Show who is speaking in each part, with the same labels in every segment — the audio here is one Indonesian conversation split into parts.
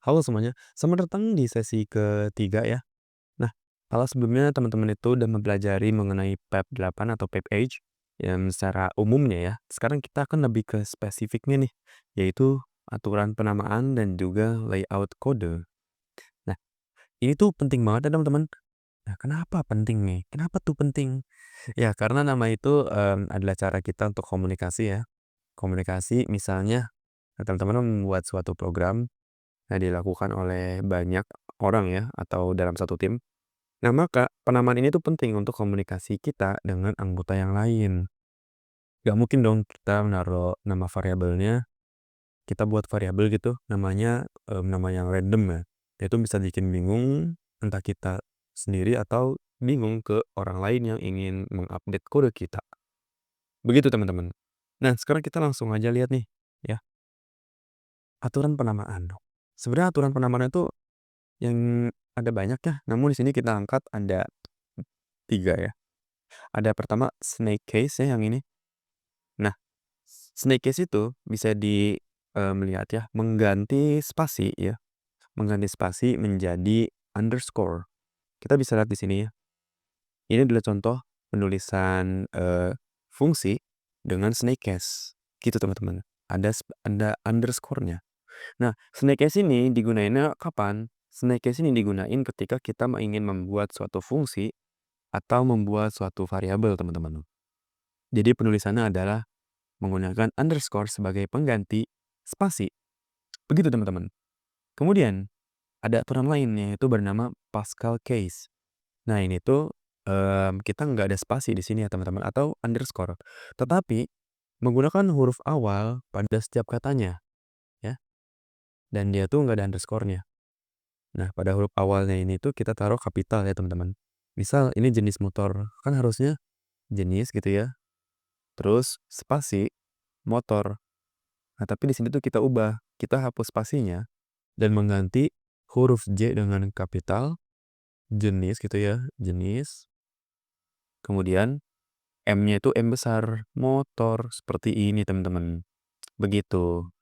Speaker 1: Halo semuanya, selamat datang di sesi ketiga ya. Nah, kalau sebelumnya teman-teman itu udah mempelajari mengenai PEP 8 atau PEP Age yang secara umumnya ya, sekarang kita akan lebih ke spesifiknya nih, yaitu aturan penamaan dan juga layout kode. Nah, ini tuh penting banget ya teman-teman. Nah, kenapa penting nih? Kenapa tuh penting? Ya, karena nama itu adalah cara kita untuk komunikasi ya. Komunikasi misalnya teman-teman membuat suatu program. Nah, dilakukan oleh banyak orang ya, atau dalam satu tim. Nah, maka penamaan ini tuh penting untuk komunikasi kita dengan anggota yang lain. Gak mungkin dong kita menaruh nama variabelnya, kita buat variabel gitu, namanya nama yang random ya. Itu bisa bikin bingung, entah kita sendiri atau bingung ke orang lain yang ingin mengupdate kode kita. Begitu teman-teman. Nah, sekarang kita langsung aja lihat nih, ya, aturan penamaan. Sebenarnya aturan penamaan itu yang ada banyak ya, namun di sini kita angkat ada 3 ya. Ada pertama snake case ya yang ini. Nah, snake case itu bisa melihat ya, mengganti spasi ya, mengganti spasi menjadi underscore. Kita bisa lihat di sini ya. Ini adalah contoh penulisan, fungsi dengan snake case, gitu teman-teman. Ada underscore-nya. Nah, snake case ini digunainnya kapan? Snake case ini digunain ketika kita ingin membuat suatu fungsi atau membuat suatu variabel, teman-teman. Jadi penulisannya adalah menggunakan underscore sebagai pengganti spasi. Begitu, teman-teman. Kemudian, ada aturan lain yaitu bernama Pascal case. Nah, ini tuh kita nggak ada spasi di sini ya, teman-teman, atau underscore. Tetapi menggunakan huruf awal pada setiap katanya, ya. Dan dia tuh nggak ada underscore-nya. Nah, pada huruf awalnya ini tuh kita taruh kapital ya, teman-teman. Misal ini jenis motor, kan harusnya jenis gitu ya. Terus spasi motor. Nah, tapi di sini tuh kita ubah, kita hapus spasinya dan mengganti huruf J dengan kapital, jenis gitu ya, jenis. Kemudian M-nya itu M besar, motor, seperti ini teman-teman. Begitu.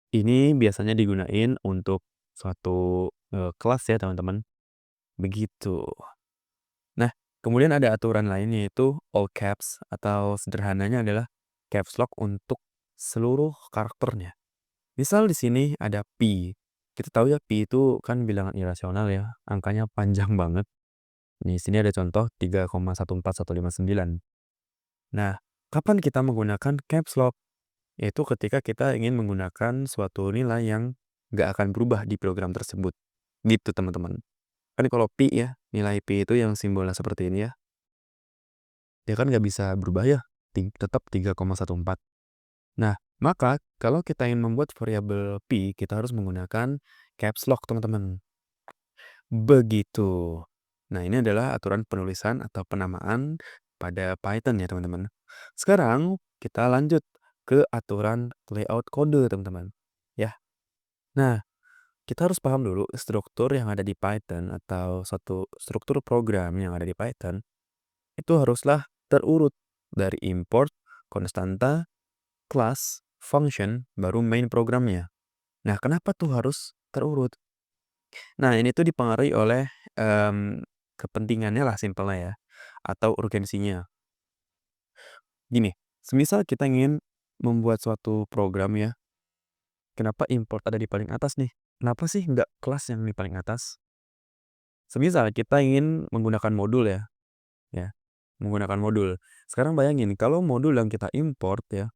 Speaker 1: Ini biasanya digunain untuk suatu kelas ya teman-teman. Begitu. Nah, kemudian ada aturan lain yaitu all caps atau sederhananya adalah caps lock untuk seluruh karakternya. Misal di sini ada pi. Kita tahu ya pi itu kan bilangan irasional ya, angkanya panjang banget. Di sini ada contoh 3,14159. Nah, kapan kita menggunakan caps lock? Yaitu ketika kita ingin menggunakan suatu nilai yang nggak akan berubah di program tersebut. Gitu teman-teman. Kan kalau pi ya, nilai pi itu yang simbolnya seperti ini ya. Dia kan nggak bisa berubah ya, tetap 3,14. Nah, maka kalau kita ingin membuat variabel pi, kita harus menggunakan caps lock, teman-teman. Begitu. Nah, ini adalah aturan penulisan atau penamaan pada Python ya, teman-teman. Sekarang kita lanjut ke aturan layout kode, teman-teman. Ya. Nah, kita harus paham dulu struktur yang ada di Python atau suatu struktur program yang ada di Python itu haruslah terurut dari import, konstanta, class, function, baru main programnya. Nah, kenapa tuh harus terurut? Nah, ini tuh dipengaruhi oleh kepentingannya lah simpelnya ya, atau urgensinya. Gini, semisal kita ingin membuat suatu program ya, kenapa import ada di paling atas nih? Kenapa sih nggak kelas yang di paling atas? Semisal kita ingin menggunakan modul ya, menggunakan modul. Sekarang bayangin kalau modul yang kita import ya,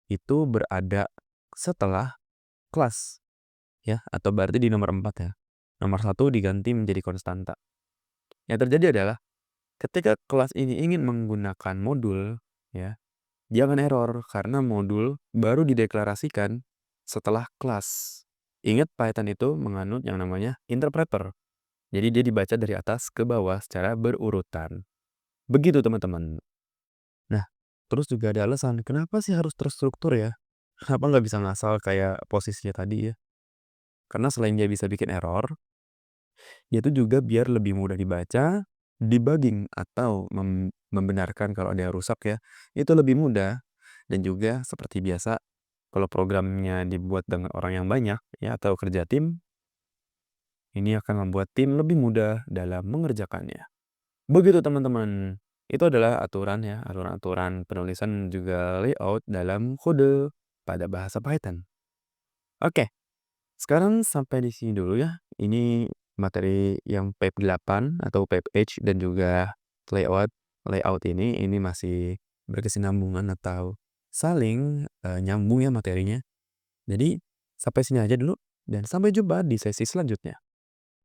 Speaker 1: itu berada setelah kelas ya, atau berarti di nomor 4 ya. Nomor 1 diganti menjadi konstanta. Yang terjadi adalah ketika kelas ini ingin menggunakan modul ya, dia akan error karena modul baru dideklarasikan setelah kelas. Ingat Python itu menganut yang namanya interpreter. Jadi dia dibaca dari atas ke bawah secara berurutan. Begitu teman-teman. Nah, terus juga ada alasan kenapa sih harus terstruktur ya? Kenapa nggak bisa ngasal kayak posisinya tadi ya? Karena selain dia bisa bikin error, dia itu juga biar lebih mudah dibaca, debugging atau membenarkan kalau ada yang rusak ya, itu lebih mudah dan juga seperti biasa Kalau programnya dibuat dengan orang yang banyak ya atau kerja tim, ini akan membuat tim lebih mudah dalam mengerjakannya. Begitu teman-teman. Itu adalah aturan ya, aturan-aturan penulisan juga layout dalam kode pada bahasa Python. Oke, sekarang sampai di sini dulu ya. Ini materi yang PEP 8 atau PEP dan juga layout layout ini masih berkesinambungan atau saling nyambung ya materinya. Jadi sampai sini aja dulu dan sampai jumpa di sesi selanjutnya.